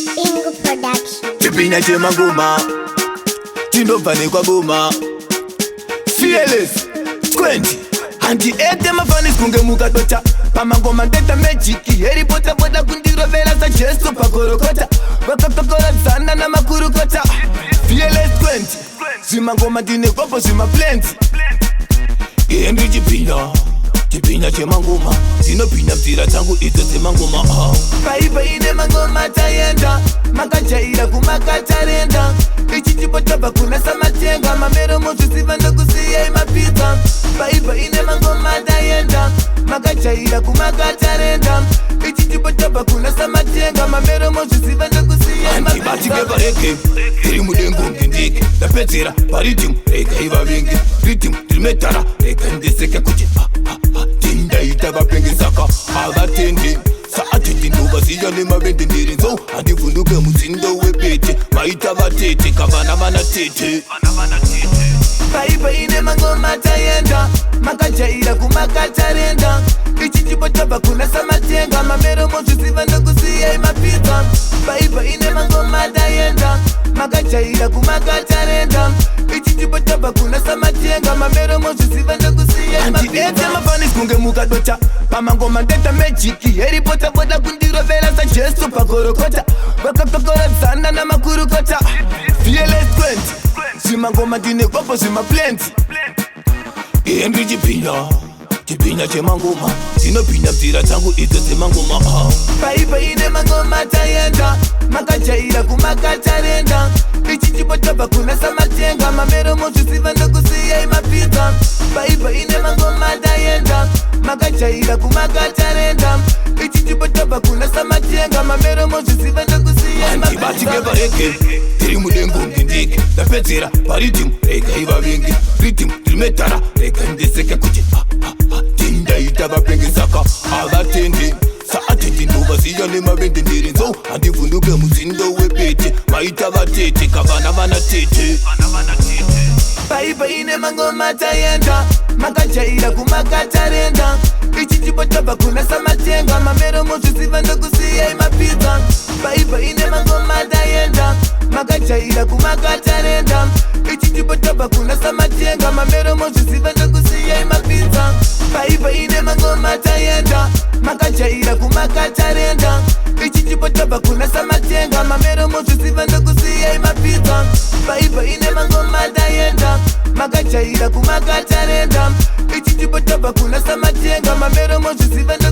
Ingo Production. Chipina chema ngoma chinobvane kwagoma Fearless 20 Handi ete mafanis kunge mukadota Pamangoma ndeta magic Harry Potter boda kundirovera sa Jesu pakorokota Vakapakora zana na makurukota Fearless 20 Zima ngoma dine kopo zima plenty Henry Chipina chema ngoma Zinopina mtira tangu ito zima ngoma Paipa ine mangoma tayenda Makachaira kumakatarenda Ichi chipotaba kuna samatenga Mamero motu sivanda kusiya imapita Paipa ine mangoma tayenda Makachaira kumakatarenda Ichi chipotaba kuna samatenga Mamero motu sivanda kusiya imapita Antibati keba heke Tiri mudengu mkindiki Dapetira paritimu Reka iwa vingi Ritimu tirimetara Reka ndeseke kuchi Tinda itaba pengi saka Agatendi Saatiti nduba siya lima bende nirinzo Adifunduke musindo wepete Maita batete Kavana mana tete Paipa ine mangoma tayenda Makachaira kumakatarenda Ichi chipotaba kuna samatenga Mamero motu sivanda kusiya imapita Paipa ine mangoma tayenda Makachaira kumakatarenda Ichi chipotaba kuna samatenga Mamero motu sivanda kusiya imapita Ete mafanis kunge mukadota Pamangoma ndeta magic Harry Potter boda kundirovera sa Jesu pakorokota Vakapakora zana na makurukota Fearless 20 Zima ngoma dine kopo zima plenty Henry Chipina chema ngoma Zinopina mtira tangu ito zima ngoma Paipa ine mangoma tayenda Makachaira kumakatarenda Ichi chipotaba kuna samatenga Mamero motu sivanda kusiya imapita Paipa ine mangoma tayenda Makachaira kumakatarenda Ichi chipotaba kuna samatenga Mamero motu sivanda kusiya imapita Antibati keba heke Tiri mudengu mkindiki Dapetira paritimu Reka iwa vingi Ritimu tirimetara Reka ndeseke kuchi Tinda itaba pengi saka Agatendi Saatiti nduba siya lima bende nirinzo Adifunduke musindo wepete Maita batete Kavana mana tete Paipa ine mangoma tayenda Makachaira kumakatarenda Ichi chipotaba kuna samatenga Mamero motu sivanda kusiya imapita Paipa ine mangoma tayenda Makachaira kumakatarenda Ichi chipotaba kuna samatenga Mamero motu sivanda kusiya imapita Paipa ine mangoma tayenda Makachaira kumakatarenda Ichi chipotaba kuna samatenga Mamero motu sivanda kusiya imapita Paipa ine mangoma tayenda Makachaira kumakatarenda Ichi chipotaba kuna samatenga Mamero motu sivanda